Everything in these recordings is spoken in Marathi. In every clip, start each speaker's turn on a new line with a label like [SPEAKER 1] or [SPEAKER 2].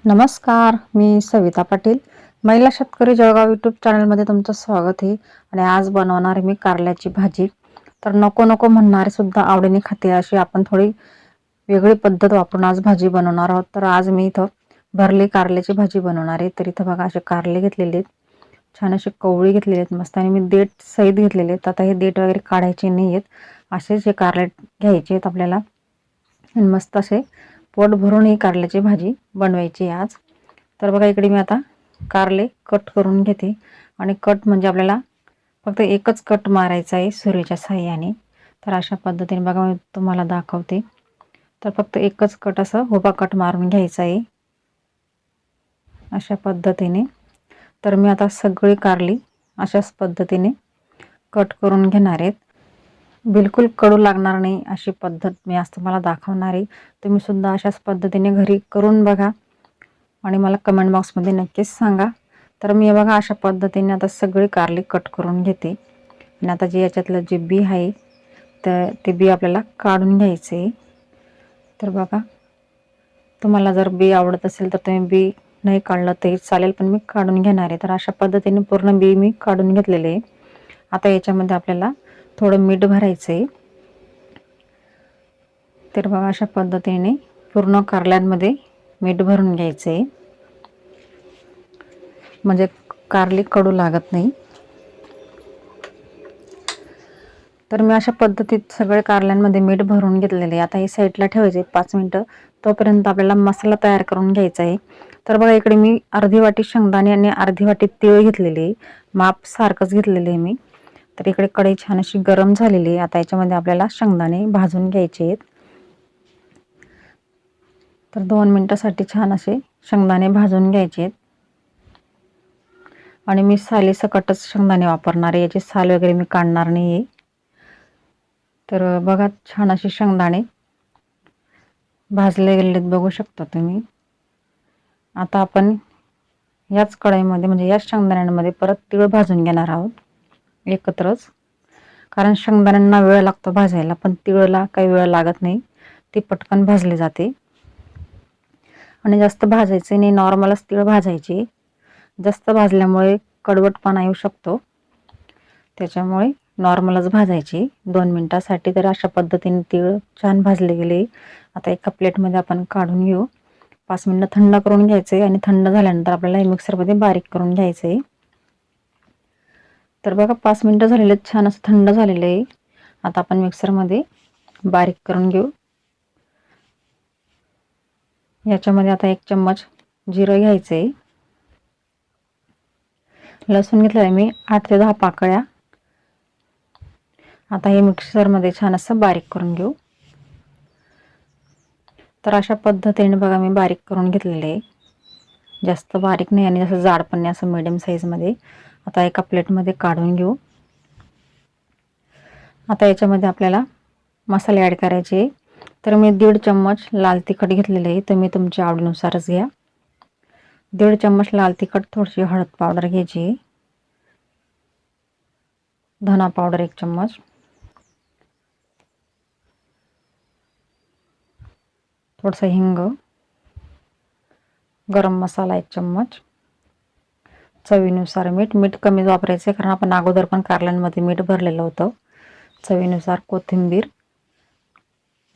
[SPEAKER 1] नमस्कार, मी सविता पाटील. महिला शेतकरी जळगाव यूट्यूब चॅनलमध्ये तुमचं स्वागत आहे. आणि आज बनवणार आहे मी कारल्याची भाजी. तर नको नको म्हणणारे सुद्धा आवडीने खाते अशी आपण थोडी वेगळी पद्धत वापरून आज भाजी बनवणार आहोत. तर आज मी इथं भरली कारल्याची भाजी बनवणार आहे. तर इथं बघा असे कारले घेतलेले आहेत, छान असे कवळी घेतलेले आहेत मस्त, आणि मी देठ सहित घेतलेले आहेत. आता हे देठ वगैरे काढायचे नाही आहेत, असेच हे कारले घ्यायचे आहेत आपल्याला आणि मस्त असे पोट भरून ही कारल्याची भाजी बनवायची आज. तर बघा इकडे मी आता कारले कट करून घेते, आणि कट म्हणजे आपल्याला फक्त एकच कट मारायचा आहे सुरीच्या साहाय्याने. तर अशा पद्धतीने बघा मी तुम्हाला दाखवते. तर फक्त एकच कट असं उभा कट मारून घ्यायचा आहे अशा पद्धतीने. तर मी आता सगळी कारली अशाच पद्धतीने कट करून घेणार आहेत. बिलकुल कडू लागणार नाही अशी पद्धत मी आज तुम्हाला दाखवणार आहे. तुम्ही सुद्धा अशाच पद्धतीने घरी करून बघा आणि मला कमेंट बॉक्समध्ये नक्कीच सांगा. तर मी बघा अशा पद्धतीने आता सगळी कारली कट करून घेते. आणि आता जे याच्यातलं जे बी आहे तर ते बी आपल्याला काढून घ्यायचे आहे. तर बघा तुम्हाला जर बी आवडत असेल तर तुम्ही बी नाही काढलं तरी चालेल, पण मी काढून घेणार आहे. तर अशा पद्धतीने पूर्ण बी मी काढून घेतलेले आहे. आता याच्यामध्ये आपल्याला थोडं मीठ भरायचं आहे. तर बघा अशा पद्धतीने पूर्ण कारल्यांमध्ये मीठ भरून घ्यायचं आहे, म्हणजे कारली कडू लागत नाही. तर मी अशा पद्धतीत सगळे कारल्यांमध्ये मीठ भरून घेतलेले आहे. आता हे साईडला ठेवायचे 5 मिनटं. तोपर्यंत आपल्याला मसाला तयार करून घ्यायचा आहे. तर बघा इकडे मी अर्धी वाटी शेंगदाणे आणि अर्धी वाटी तीळ घेतलेले आहे, माप सारखंच घेतलेले आहे मी. तर इकडे कढई छान अशी गरम झालेली आहे. आता याच्यामध्ये आपल्याला शेंगदाणे भाजून घ्यायचे आहेत. तर 2 मिनिटासाठी छान असे शेंगदाणे भाजून घ्यायचे आहेत. आणि मी सालीसकटच शेंगदाणे वापरणार आहे, याची साल वगैरे मी काढणार नाही आहे. तर बघा छान असे शेंगदाणे भाजले गेलेत, बघू शकता तुम्ही. आता आपण याच कढईमध्ये म्हणजे याच शेंगदाण्यांमध्ये परत तीळ भाजून घेणार आहोत एकत्रच, कारण शेंगदाण्यांना वेळ लागतो भाजायला, पण तिळला काही वेळ लागत नाही, ती पटकन भाजली जाते. आणि जास्त भाजायचे नाही, नॉर्मलच तीळ भाजायचे. जास्त भाजल्यामुळे कडवटपणा येऊ शकतो, त्याच्यामुळे नॉर्मलच भाजायची 2 मिनिटासाठी. तर अशा पद्धतीने तीळ छान भाजले गेले. आता एका प्लेटमध्ये आपण काढून घेऊ. 5 मिनिटं थंड करून घ्यायचे, आणि थंड झाल्यानंतर आपल्याला हे मिक्सरमध्ये बारीक करून घ्यायचं आहे. तर बघा 5 मिनिटं झालेले आहेत, छान असं थंड झालेलं आहे. आता आपण मिक्सरमध्ये बारीक करून घेऊ. याच्यामध्ये आता 1 चम्मच जिरं घ्यायचं आहे. लसूण घेतलं आहे मी 8 ते 10 पाकळ्या. आता हे मिक्सरमध्ये छान असं बारीक करून घेऊ. तर अशा पद्धतीने बघा मी बारीक करून घेतलेले आहे, जास्त बारीक नाही आणि जास्त जाड पण नाही, असं मीडियम साईजमध्ये. आता एका प्लेटमध्ये काढून घेऊ. आता याच्यामध्ये आपल्याला मसाले ॲड करायचे. तर मी 1.5 चम्मच लाल तिखट घेतलेले आहे, तुम्ही तुमच्या आवडीनुसारच घ्या. 1.5 चम्मच लाल तिखट, थोडीशी हळद पावडर घ्यायची, धना पावडर 1 चम्मच, थोडासा हिंग, गरम मसाला 1 चम्मच, चवीनुसार मीठ. मीठ कमी वापरायचे कारण आपण अगोदर पण कारल्यांमध्ये मीठ भरलेलं होतं. चवीनुसार कोथिंबीर,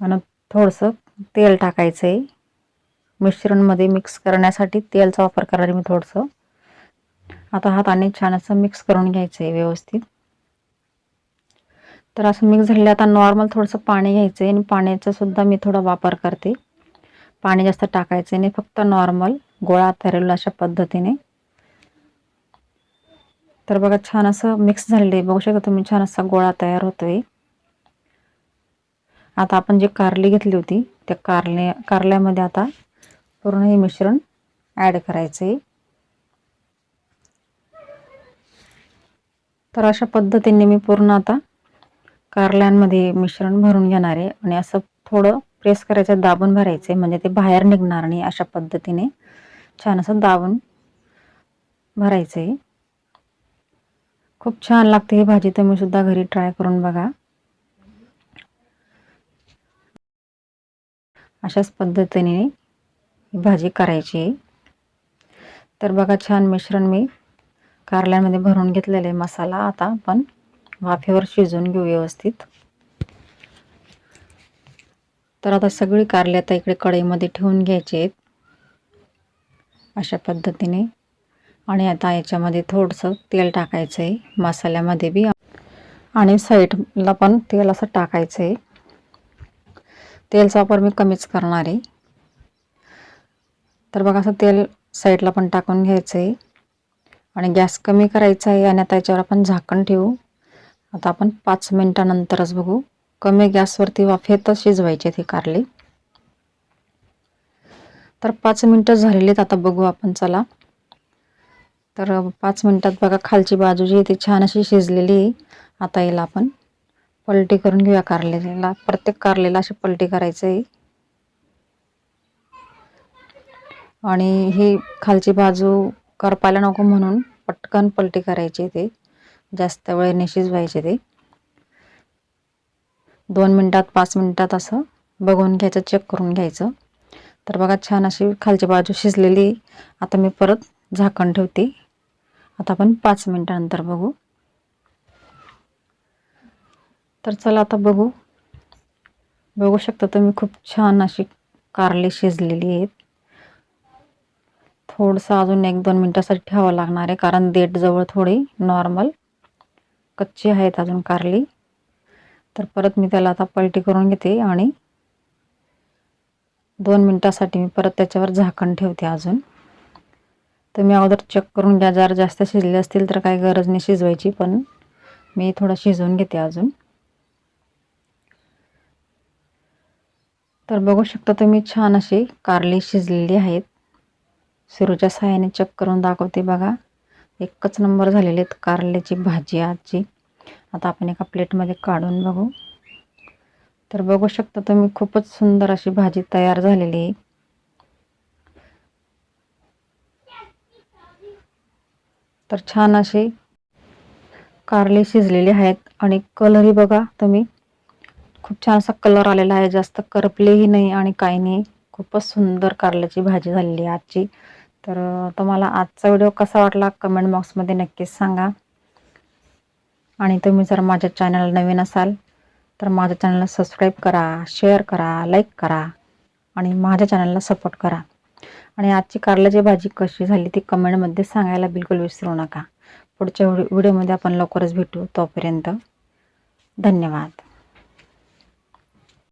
[SPEAKER 1] आणि थोडंसं तेल टाकायचं आहे. मिश्रणमध्ये मिक्स करण्यासाठी तेलचा वापर करणार मी थोडंसं. आता हाताने छान असं मिक्स करून घ्यायचं आहे व्यवस्थित. तर असं मिक्स झालेलं आता नॉर्मल थोडंसं पाणी घ्यायचं आहे, आणि पाण्याचा सुद्धा मी थोडा वापर करते. पाणी जास्त टाकायचं नाही, फक्त नॉर्मल गोळा तयार अशा पद्धतीने. तर बघा छान असं मिक्स झालेलं आहे, बघू शकता तुम्ही, छान असा गोळा तयार होतोय. आता आपण जी कारली घेतली होती त्या कारल्यामध्ये आता पूर्ण हे मिश्रण ॲड करायचं आहे. तर अशा पद्धतीने मी पूर्ण आता कारल्यांमध्ये मिश्रण भरून घेणार आहे, आणि असं थोडं प्रेस करायचं, दाबून भरायचे, म्हणजे ते बाहेर निघणार नाही. अशा पद्धतीने छान असं दाबून भरायचं आहे. खूप छान लागते ही भाजी, तुम्ही सुद्धा घरी ट्राय करून बघा. अशाच पद्धतीने ही भाजी करायची. तर बघा छान मिश्रण मी कारल्यामध्ये भरून घेतलेले मसाला आता आपण वाफेवर शिजवून घेऊ व्यवस्थित। तर आता सगळी कारले आता इकडे कढईमध्ये ठेवून घ्यायचे आहेत अशा पद्धतीने। आणि आता याच्यामध्ये थोडंसं तेल टाकायचं आहे मसाल्यामध्ये बी, आणि साईडला पण तेल असं टाकायचं आहे। तेलचा वापर मी कमीच करणार आहे। तर बघा असं तेल साईडला पण टाकून घ्यायचं आहे आणि गॅस कमी करायचा आहे आणि आता याच्यावर आपण झाकण ठेवू। आता आपण 5 मिनिटानंतरच बघू। कमी गॅसवरती वाफेतच शिजवायचे ते कारले। तर 5 मिनिटं झालेलीत आता बघू आपण, चला। तर 5 मिनिटात बघा खालची बाजू जी ती छान अशी शिजलेली आहे। आता याला आपण पलटी करून घेऊया कारलेला। प्रत्येक कारलेला अशी पलटी करायचं आहे आणि ही खालची बाजू करपायला नको म्हणून पटकन पलटी करायची, ते जास्त वेळेने शिजवायचे ते। 2 मिनिटात 5 मिनिटात असं बघून घ्यायचं, चेक करून घ्यायचं। तर बघा छान अशी खालची बाजू शिजलेली। आता मी परत झाकण ठेवते। आता आपण 5 मिनिटानंतर बघू। तर चला आता बघू शकता तुम्ही खूप छान अशी कारली शिजलेली आहेत। थोडंसं अजून 1-2 मिनिटासाठी ठेवावं लागणार आहे, कारण देठ जवळ थोडी नॉर्मल कच्ची आहेत अजून कारली। तर परत मी त्याला आता पलटी करून घेते आणि 2 मिनिटासाठी मी परत त्याच्यावर झाकण ठेवते अजून। तुम्ही अगोदर चेक करून घ्या, जर जास्त शिजले असतील तर काही गरज नाही शिजवायची, पण मी थोडं शिजवून घेते अजून। तर बघू शकता तुम्ही छान अशी कारली शिजलेली आहेत। सुरूच्या साहाय्याने चेक करून दाखवते बघा, एकच नंबर झालेली आहेत कारल्याची भाजी आजची। आता आपण एका प्लेटमध्ये काढून बघू। तर बघू शकता तुम्ही खूपच सुंदर अशी भाजी तयार झालेली आहे। तर छान अशी कारली शिजलेली आहेत आणि कलरही बघा तुम्ही, खूप छान असा कलर आलेला आहे, जास्त करपलेही नाही आणि काही नाही। खूपच सुंदर कारल्याची भाजी झालेली आहे आजची। तर तुम्हाला आजचा व्हिडिओ कसा वाटला कमेंट बॉक्समध्ये नक्कीच सांगा। आणि तुम्ही जर माझ्या चॅनलला नवीन असाल तर माझ्या चॅनलला सबस्क्राईब करा, शेअर करा, लाईक करा आणि माझ्या चॅनलला सपोर्ट करा। आणि आजची कारल्याची भाजी कशी झाली ती कमेंटमध्ये सांगायला बिलकुल विसरू नका। पुढच्या व्हिडिओमध्ये आपण लवकरच भेटू, तोपर्यंत धन्यवाद।